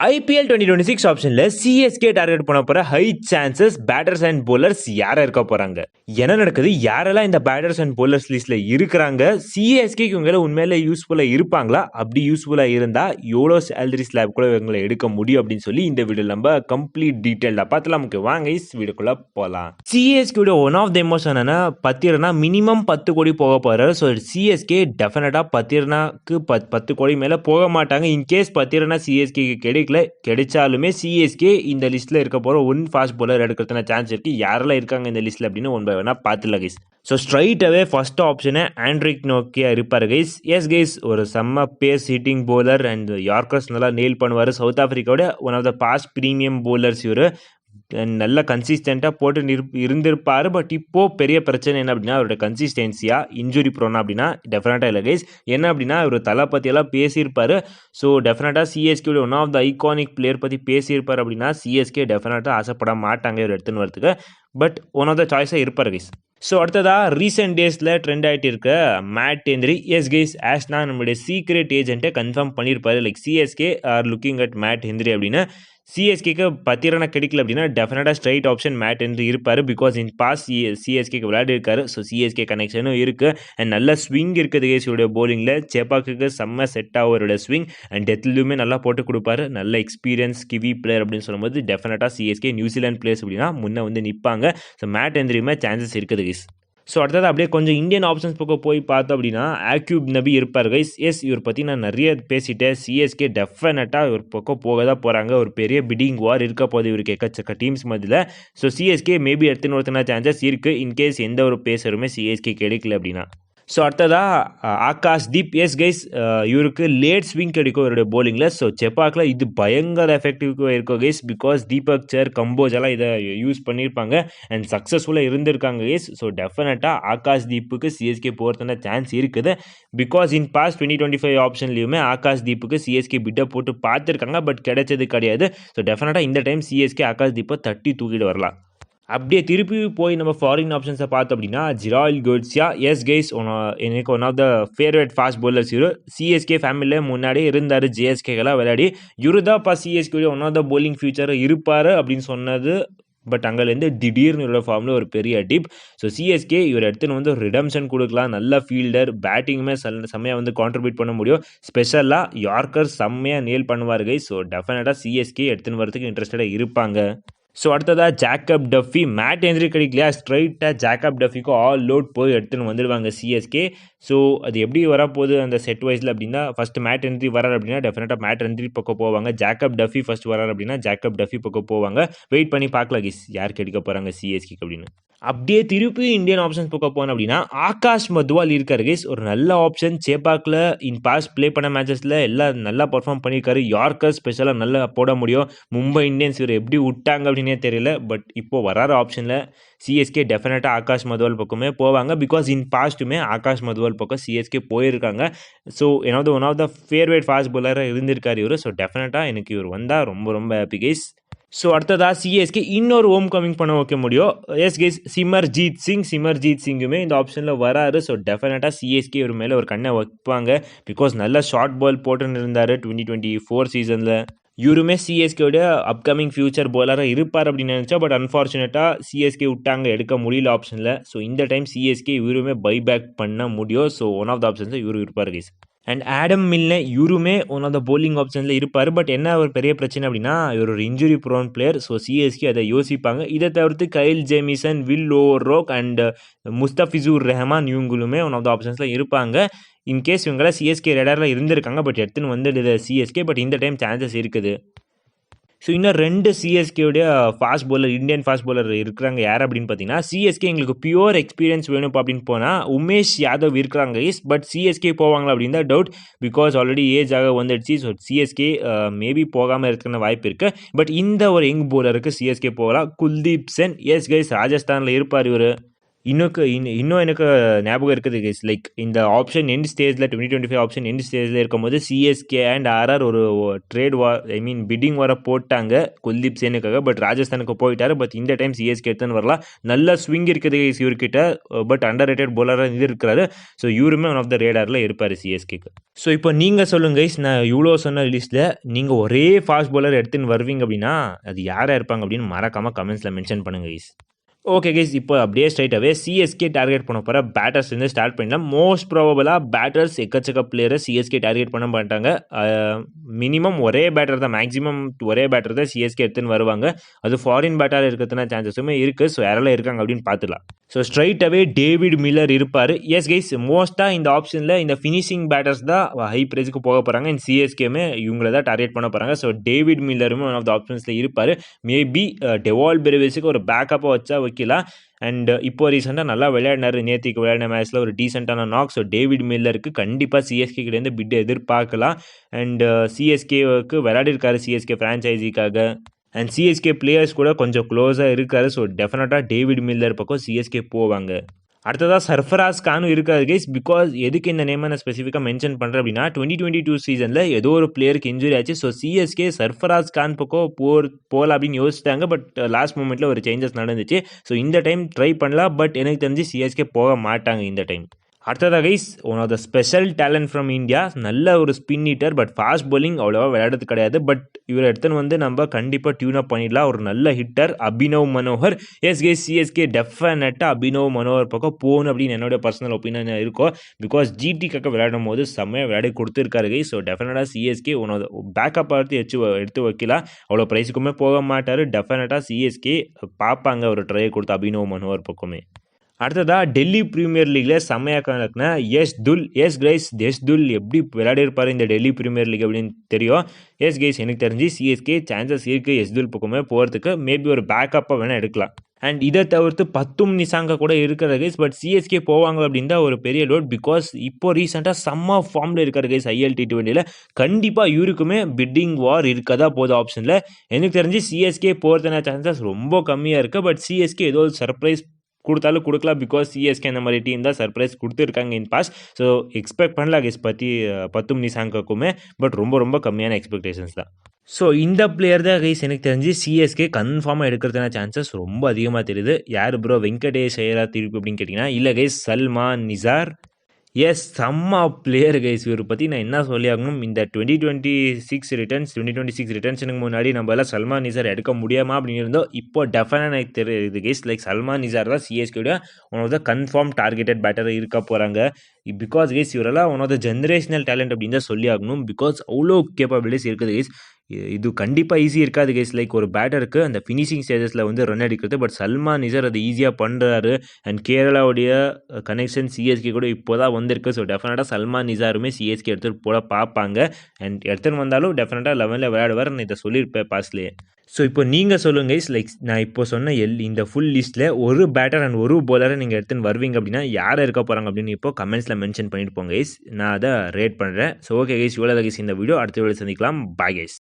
IPL 2026 ஆப்ஷன்ல CSK target பண்ண போற high chances batters and bowlers யாரா இருக்க போறாங்க, என்ன நடக்குது, யாரெல்லாம் இந்த பேட்டர்ஸ் அண்ட் போலர்ஸ் லிஸ்ட்ல இருக்கிறாங்க, சிஎஸ்கே இவங்க உண்மையில யூஸ்ஃபுல்லா இருப்பாங்களா, அப்படி யூஸ்ஃபுல்லா இருந்தா எவ்வளோ சேலரி ஸ்லாப் கூட இவங்களை எடுக்க முடியும் அப்படின்னு சொல்லி இந்த வீடியோ நம்ம கம்ப்ளீட் டீட்டெயில்டா பார்த்தலாம். வாங்க வீடியோக்குள்ள போலாம். CSK one of the emotion Pathirana minimum 10 கோடி போக போறாரு. ஸோ சிஎஸ்கே டெஃபினட்டா பத்திரனாக்கு 10 கோடி மேல போக மாட்டாங்க. இன்கேஸ் பத்திரனா சிஎஸ்கே கிடைச்சாலுமே சிஎஸ்கே இந்த லிஸ்ட்ல இருக்க போற ஒன் ஃபாஸ்ட் போலர் எடுக்கிறதுன சான்ஸ் இருக்கு. யாரெல்லாம் இருக்காங்க இந்த லிஸ்ட்ல அப்படின்னு ஒன் பை ஒன்னா பார்த்துலாம் guys. So straight away first option Anrich நோக்கியா இருப்பார் கைஸ். எஸ் கைஸ், ஒரு செம்ம pace hitting bowler and yorkers நல்லா நேல் பண்ணுவார். சவுத் ஆஃப்ரிக்காவோட one of the fast premium bowlers இவர் நல்ல கன்சிஸ்டண்ட்டாக போட்டு இருந்திருப்பார். பட் இப்போ பெரிய பிரச்சனை என்ன அப்படின்னா அவரோட கன்சிஸ்டன்சியா இன்ஜுரி ப்ரோனா அப்படின்னா டெஃபினட்டாக இல்லை கைஸ். என்ன அப்படின்னா இவர் தலை பற்றியெல்லாம் பேசியிருப்பார். ஸோ டெஃபினட்டாக CSK one of the iconic player பற்றி பேசியிருப்பார் அப்படின்னா சிஎஸ்கே டெஃபினட்டாக ஆசைப்பட மாட்டாங்க இவர் எடுத்துன்னு வரதுக்கு. பட் ஒன் ஆஃப் த சாய்ஸாக இருப்பார் கைஸ். ஸோ அடுத்ததாக ரீசெண்ட் டேஸில் ட்ரெண்ட் ஆகிட்டு இருக்க மேட் ஹென்ரி. எஸ் கைஸ், ஆஷ்னா நம்மளுடைய சீக்ரெட் ஏஜென்ட்டை கன்ஃபார்ம் பண்ணியிருப்பாரு. Like CSK are looking at mat Henry அப்படின்னு. சிஎஸ்கேக்கு பத்திரனா கிடைக்கல அப்படின்னா டெஃபினட்டாக ஸ்ட்ரைட் ஆப்ஷன் மேட் ஹென்ரி இருப்பார். பிகாஸ் இன் பாஸ் சிஎஸ்கேக்கு விளையாடி இருக்காரு. ஸோ சிஎஸ்கே கனெக்ஷனும் இருக்குது அண்ட் நல்ல ஸ்விங் இருக்குது கேஸோடைய போலிங்கில். சேப்பாக்கு செம்ம செட் ஆவரோட ஸ்விங் அண்ட் டெத்லுமே நல்லா போட்டு கொடுப்பாரு. நல்ல எக்ஸ்பீரியன்ஸ் கிவி பிளேயர் அப்படின்னு சொல்லும்போது டெஃபினட்டாக சிஎஸ்கே நியூசிலாந்து பிளேயர்ஸ் அப்படின்னா முன்னே நிற்பாங்க. ஸோ மேட் ஹென்ரியுமே சான்சஸ் இருக்குது கைஸ். ஸோ அடுத்தது அப்படியே கொஞ்சம் இந்தியன் ஆப்ஷன்ஸ் பக்கம் போய் பார்த்தோம் அப்படின்னா ஆக்யூப் நபி இருப்பார் கைஸ். எஸ், இவர் பற்றி நான் நிறைய பேசிட்டேன். சிஎஸ்கே டெஃபினட்டாக இவர் பக்கம் போக தான் போகிறாங்க. ஒரு பெரிய பிடிங் வார் இருக்க போது இவருக்கு எக்கச்சக்க டீம்ஸ் மத்தியில். ஸோ சிஎஸ்கே மேபி எடுத்துன்னு ஒருத்தனா சான்சஸ் இருக்குது இன்கேஸ் எந்த ஒரு பேசருமே சிஎஸ்கே கிடைக்கல அப்படின்னா. ஸோ அடுத்ததாக ஆகாஷ் தீப். எஸ் கைஸ், இவருக்கு லேட் ஸ்விங் கிடைக்கும் இவருடைய போலிங்கில். ஸோ செப்பாக்கில் இது பயங்கர எஃபெக்டிவாக இருக்கும் கைஸ். பிகாஸ் தீபக் சர் கம்போஜெல்லாம் இதை யூஸ் பண்ணியிருப்பாங்க அண்ட் சக்ஸஸ்ஃபுல்லாக இருந்திருக்காங்க கைஸ். ஸோ டெஃபினட்டாக ஆகாஷ் தீப்புக்கு சிஎஸ்கே போகிறதுன சான்ஸ் இருக்குது. பிகாஸ் இன் பாஸ்ட் 2025 ஆப்ஷன்லையுமே ஆகாஷ் தீப்புக்கு சிஎஸ்கே பிட்டை போட்டு பார்த்துருக்காங்க. பட் கிடைச்சது கிடையாது. ஸோ டெஃபினட்டாக இந்த டைம் சிஎஸ்கே ஆகாஷ் தீப்பை தட்டி தூக்கிட்டு வரலாம். அப்படியே திருப்பி போய் நம்ம ஃபாரின் ஆப்ஷன்ஸை பார்த்தோம் அப்படின்னா ஜிராயில் கோட்ஸியா. எஸ் கைஸ், எனக்கு one of the favourite fast bowlers இவர். சிஎஸ்கே ஃபேமிலியில் முன்னாடியே இருந்தார். ஜேஎஸ்கேக்கெல்லாம் விளையாடி இவரு தான் இப்போ CSK one of the bowling future இருப்பார் அப்படின்னு சொன்னது. பட் அங்கேருந்து திடீர்னு இவரோட ஃபார்மில் ஒரு பெரிய டிப். ஸோ சிஎஸ்கே இவர் எடுத்துன்னு ஒரு ரிடம்ஷன் கொடுக்கலாம். நல்ல ஃபீல்டர், பேட்டிங்குமே செம்மையாக கான்ட்ரிபியூட் பண்ண முடியும். ஸ்பெஷலாக யார்க்கர் செம்மையாக நேல் பண்ணுவார் கைஸ். ஸோ டெஃபினட்டாக சிஎஸ்கே எடுத்துன்னு வரதுக்கு இன்ட்ரெஸ்டடாக இருப்பாங்க. ஸோ அடுத்ததாக ஜாக்கப் டஃபி. மேட் ஹென்ரி கிடைக்கலையா, ஸ்ட்ரைட்டாக ஜாக்கப் டஃபிக்கும் ஆல் லோட் போய் எடுத்துன்னு வந்துடுவாங்க சிஎஸ்கே. ஸோ அது எப்படி வரப்போகுது அந்த செட் வைஸில் அப்படின்னா ஃபஸ்ட்டு மேட் ஹென்ரி வரார் அப்படின்னா டெஃபினட்டாக மேட் ஹென்ரி பக்கம் போவாங்க. ஜாக்கப் டஃபி ஃபஸ்ட் வரார் அப்படின்னா ஜாக்கப் டஃபி பக்கம் போவாங்க. வெயிட் பண்ணி பார்க்கலாம் கிஸ் யார் கிடைக்க போகிறாங்க சிஎஸ்கே அப்படின்னு. அப்படியே திருப்பி இந்தியன் ஆப்ஷன்ஸ் பக்கம் போனோம் அப்படின்னா ஆகாஷ் மத்வால் இருக்காரு கைஸ். ஒரு நல்ல ஆப்ஷன். சேப்பாக்கில் இன் பாஸ்ட் ப்ளே பண்ண மேட்சஸில் எல்லாம் நல்லா பர்ஃபார்ம் பண்ணியிருக்காரு. யார்க்கர் ஸ்பெஷலாக நல்லா போட முடியும். மும்பை இந்தியன்ஸ் இவர் எப்படி விட்டாங்க அப்படின்னே தெரியல. பட் இப்போது வராத ஆப்ஷனில் சிஎஸ்கே டெஃபினட்டாக ஆகாஷ் மத்வால் பக்கமே போவாங்க. பிகாஸ் இன் பாஸ்ட்டுமே ஆகாஷ் மத்வால் பக்கம் சிஎஸ்கே போயிருக்காங்க. So one of the favourite fast பாலராக இருந்திருக்காரு இவர். ஸோ டெஃபினட்டாக எனக்கு இவர் வந்தால் ரொம்ப ரொம்ப ஹாப்பி கைஸ். ஸோ அடுத்ததாக சிஎஸ்கே இன்னொரு ஹோம் கமிங் பண்ண வைக்க முடியும். எஸ் கைஸ், சிமர்ஜீத் சிங்குமே இந்த ஆப்ஷனில் வராரு. ஸோ டெஃபினட்டாக சிஎஸ்கே ஒரு மேலே ஒரு கண்ணை வைப்பாங்க. பிகாஸ் நல்ல ஷார்ட் பால் போட்டுன்னு இருந்தார் 2024 சீசனில். இவருமே சிஎஸ்கேவோட அப்கமிங் ஃபியூச்சர் போலராக இருப்பார் அப்படின்னு நினச்சா. பட் அன்ஃபார்ச்சுனேட்டாக சிஎஸ்கே விட்டாங்க, எடுக்க முடியல ஆப்ஷனில். ஸோ இந்த டைம் சிஎஸ்கே இவருமே பைபேக் பண்ண முடியும். ஸோ ஒன் ஆஃப் த ஆப்ஷன்ஸில் இவரு இருப்பார் கைஸ். அண்ட் ஆடம் மில்னே இவருமே ஒன் ஆஃப் த போலிங் ஆப்ஷனில் இருப்பார். பட் என்ன ஒரு பெரிய பிரச்சனை அப்படின்னா இவர் ஒரு injury prone player. So CSK அதை யோசிப்பாங்க. இதை தவிர்த்து Kyle Jamieson, Will O'Rourke and Mustafizur Rahman இவங்களுமே ஒன் ஆஃப் த ஆப்ஷன்ஸில் இருப்பாங்க. இன்கேஸ் இவங்களாம் சிஎஸ்கே ரேடாரில் இருந்திருக்காங்க. பட் எடுத்துன்னு வந்துடுது சிஎஸ்கே. பட் இந்த டைம் சான்சஸ் இருக்குது. ஸோ இன்னும் 2 சிஎஸ்கேவுடைய fast bowler, Indian fast bowler இருக்கிறாங்க. யார் அப்படின்னு பார்த்தீங்கன்னா சிஎஸ்கே எங்களுக்கு பியூர் எக்ஸ்பீரியன்ஸ் வேணும் அப்படின்னு போனால் உமேஷ் யாதவ் இருக்கிறாங்க இஸ். பட் சிஎஸ்கே போவாங்களா அப்படின்னு தான் டவுட். பிகாஸ் ஆல்ரெடி ஏஜ் ஆக வந்துடுச்சு. ஸோ சிஎஸ்கே மேபி போகாமல் இருக்கிற வாய்ப்பு இருக்குது. பட் இந்த ஒரு யங் போலருக்கு சிஎஸ்கே போகலாம். குல்தீப் சென். எஸ் கைஸ், ராஜஸ்தானில் இருப்பார் இவர். இன்னும் எனக்கு ஞாபகம் இருக்குது கைஸ். லைக் இந்த ஆப்ஷன் எண்ட் ஸ்டேஜில் 2025 ஆப்ஷன் எண்ட் ஸ்டேஜில் இருக்கும்போது சிஎஸ்கே அண்ட் ஆர்ஆர் ஒரு ட்ரேட் வார், ஐ மீன் பிட்டிங் வார போட்டாங்க குல்தீப் சேனுக்காக. பட் ராஜஸ்தானுக்கு போயிட்டாரு. பட் இந்த டைம் சிஎஸ்கே எடுத்துன்னு வரலாம். நல்ல ஸ்விங் இருக்குது கைஸ் இவர்கிட்ட. பட் அண்டர் ரேட்டட் போலராக இது இருக்கிறாரு. ஸோ இவருமே ஒன் ஆஃப் த ரேடாரில் இருப்பார் சிஎஸ்கேக்கு. ஸோ இப்போ நீங்கள் சொல்லுங்க கைஸ், நான் இவ்வளோ சொன்ன லிஸ்ட்டில் நீங்கள் ஒரே ஃபாஸ்ட் போலர் எடுத்துன்னு வருவீங்க அப்படின்னா அது யாராக இருப்பாங்க அப்படின்னு மறக்காமல் கமெண்ட்ஸில் மென்ஷன் பண்ணுங்க கைஸ். ஓகே கைஸ், இப்போ அப்படியே ஸ்ட்ரைட்டாகவே சிஎஸ்கே டார்கெட் பண்ண போகிற பேட்டர்ஸ்லேருந்து ஸ்டார்ட் பண்ணலாம். மோஸ்ட் ப்ராபபிளாக பேட்டர்ஸ் எக்கச்சக்க பிளேயரை சிஎஸ்கே டார்கெட் பண்ண மாட்டாங்க. மினிமம் ஒரே பேட்டர் தான், மேக்ஸிமம் ஒரே பேட்டர் தான் சிஎஸ்கே எடுத்துன்னு வருவாங்க. அது ஃபாரின் பேட்டர் இருக்கிறதுனா சான்சஸுமே இருக்குது. ஸோ யாரெல்லாம் இருக்காங்க அப்படின்னு பார்த்துக்கலாம். ஸோ ஸ்ட்ரைட்டாகவே டேவிட் மில்லர் இருப்பார். எஸ் கைஸ், மோஸ்ட்டாக இந்த ஆப்ஷனில் இந்த ஃபினிஷிங் பேட்டர்ஸ் தான் ஹை ப்ரைஸுக்கு போக போகிறாங்க. இந்த சிஎஸ்கேமே இவங்கள தான் டார்கெட் பண்ண போகிறாங்க. ஸோ டேவிட் மில்லருமே ஒன் ஆஃப் த ஆப்ஷன்ஸில் இருப்பார். மேபி டெவால் பெரவேஸுக்கு ஒரு பேக்கப்பாக வச்சா வைக்கலாம். அண்ட் இப்போ ரீசெண்டாக நல்லா விளையாடினார். நேற்றுக்கு விளையாடின மேட்ச்சில் ஒரு டீசெண்டான நாக். ஸோ டேவிட் மில்லருக்கு கண்டிப்பாக சிஎஸ்கே கிட்டேருந்து பிட் எதிர்பார்க்கலாம். அண்ட் சிஎஸ்கேவுக்கு விளையாடிருக்காரு சிஎஸ்கே ஃப்ரான்ச்சைசிக்காக. அண்ட் சிஎஸ்கே பிளேயர்ஸ் கூட கொஞ்சம் க்ளோஸாக இருக்காரு. ஸோ டெஃபினட்டாக டேவிட் மில்லர் பக்கம் சிஎஸ்கே போவாங்க. அடுத்ததாக சர்ஃபராஸ் கானும் இருக்காது கைஸ். பிகாஸ் எதுக்கு இந்த நேமை நான் ஸ்பெசிஃபிக்காக மென்ஷன் பண்ணுறேன் அப்படின்னா 2022 சீசனில் ஏதோ ஒரு பிளேயருக்கு இன்ஜுரி ஆச்சு. ஸோ சிஎஸ்கே சர்ஃபராஸ் கான் பக்கம் போகலாம் அப்படின்னு யோசிச்சிட்டாங்க. பட் லாஸ்ட் மூமெண்ட்டில் ஒரு சேஞ்சஸ் நடந்துச்சு. ஸோ இந்த டைம் ட்ரை பண்ணலாம். பட் எனக்கு தெரிஞ்சு சிஎஸ்கே போக மாட்டாங்க இந்த டைம். அடுத்ததாக guys, one of the special talent from India. நல்ல ஒரு spin hitter. But fast bowling அவ்வளோவா விளையாடுறது கிடையாது. பட் இவர் எடுத்துன்னு நம்ம கண்டிப்பாக டியூன் அப் பண்ணிடலாம். ஒரு நல்ல hitter Abhinav Manohar. Yes guys, CSK டெஃபினட்டாக அபினவ் மனோகர் பக்கம் போகணும் அப்படின்னு என்னோட பர்சனல் ஒப்பீனியன் இருக்கும். பிகாஸ் ஜிடிக்காக விளையாடும் போது செம்மையாக விளையாடி கொடுத்துருக்காரு கைஸ். ஸோ டெஃபினட்டாக CSK one of the backup எடுத்து வைக்கலாம். அவ்வளோ ப்ரைஸுக்குமே போக மாட்டார். டெஃபினட்டாக சிஎஸ்கே பார்ப்பாங்க ஒரு ட்ரை கொடுத்து அபினவ் மனோகர் பக்கமே. அடுத்ததாக டெல்லி பிரீமியர் லீக்கில் செம்மையாக கணக்குனா எஸ் துல் எப்படி விளையாடி இருப்பார் இந்த டெல்லி பிரீமியர் லீக் அப்படின்னு தெரியும். எஸ் கைஸ், எனக்கு தெரிஞ்சு சிஎஸ்கே சான்சஸ் இருக்குது எஸ் துல் பக்கமே போகிறதுக்கு. மேபி ஒரு பேக்கப்பாக வேணால் எடுக்கலாம். அண்ட் இதை தவிர்த்து பத்தும் நிசாங்க கூட இருக்கிற கைஸ். பட் சிஎஸ்கே போவாங்க அப்படின்னு தான் ஒரு பெரிய லோட். பிகாஸ் இப்போ ரீசெண்டாக செம்ம ஃபார்மில் இருக்கிற கைஸ் ஐஎல் T20 கண்டிப்பாக இவருக்குமே பிட்டிங் வார் இருக்கதா போகுது ஆப்ஷனில். எனக்கு தெரிஞ்சு சிஎஸ்கே போகிறதுன சான்சஸ் ரொம்ப கம்மியாக இருக்குது. பட் சிஎஸ்கே ஏதோ ஒரு சர்ப்ரைஸ் கொடுத்தாலும் கொடுக்கலாம். பிகாஸ் சிஎஸ்கே அந்த மாதிரி டீம் தான் சர்ப்ரைஸ் கொடுத்துருக்காங்க இன் பாஸ். ஸோ எக்ஸ்பெக்ட் பண்ணலாம் கைஸ் பத்தும் நிசாங்காக்குமே. பட் ரொம்ப கம்மியான எக்ஸ்பெக்டேஷன்ஸ் தான். ஸோ இந்த பிளேயர் தான் கைஸ் எனக்கு தெரிஞ்சு சிஎஸ்கே கன்ஃபார்மாக எடுக்கிறதுனா சான்சஸ் ரொம்ப அதிகமாக தெரியுது. யார் ப்ரோ வெங்கடேஷ் ஐயரா திருப்பி அப்படின்னு கேட்டிங்கன்னா, இல்லை கைஸ், சல்மான் நிசார். எஸ், செம்ம பிளேயர் கைஸ். இவரை பற்றி நான் என்ன சொல்லி ஆகணும். இந்த 2026 ரிட்டர்ன்ஸுக்கு முன்னாடி நம்ம எல்லாம் சல்மான் நிசார் எடுக்க முடியாமா அப்படின்னு இருந்தோம். இப்போ டெஃபினட்டாக எனக்கு தெரியுது கைஸ். லைக் சல்மான் நிசார் தான் சிஎஸ்கேட one of the confirm targeted batter இருக்க போகிறாங்க. பிகாஸ் கைஸ் இவரெல்லாம் one of the generational talent அப்படின்னு தான் சொல்லி ஆகணும். பிகாஸ் அவ்வளோ கேப்பபிலிட்டிஸ் இருக்குது கைஸ். இது கண்டிப்பாக ஈஸி இருக்காது கைஸ். லைக் ஒரு பேட்டருக்கு அந்த ஃபினிஷிங் ஸ்டேஜஸில் ரன் அடிக்கிறது. பட் சல்மான் நிசார் அது ஈஸியாக பண்ணுறாரு. அண்ட் கேரளாவுடைய கனெக்ஷன் சிஎஸ்கே கூட இப்போ தான் வந்திருக்கு. ஸோ டெஃபினட்டாக சல்மான் நிசாருமே சிஎஸ்கே எடுத்துகிட்டு போட பார்ப்பாங்க. அண்ட் எடுத்துகிட்டு வந்தாலும் டெஃபினட்டாக 11ல் விளையாடுவார். நான் இதை சொல்லியிருப்பேன் பாஸ்ட்லேயே. ஸோ இப்போ நீங்கள் சொல்லுங்க கைஸ், லைக் நான் இப்போ சொன்ன இந்த ஃபுல் லிஸ்ட்டில் ஒரு பேட்டர் அண்ட் ஒரு bowler நீங்கள் எடுத்துன்னு வருவீங்க அப்படின்னா யார் இருக்க போகிறாங்க அப்படின்னு இப்போ கமெண்ட்ஸில் மென்ஷன் பண்ணிட்டு போங்க கைஸ். நான் அதை ரேட் பண்ணுறேன். ஸோ ஓகே கைஸ், இவ்வளோ கைஸ் இந்த வீடியோ. அடுத்த வீடியோ சந்திக்கலாம். Bye guys.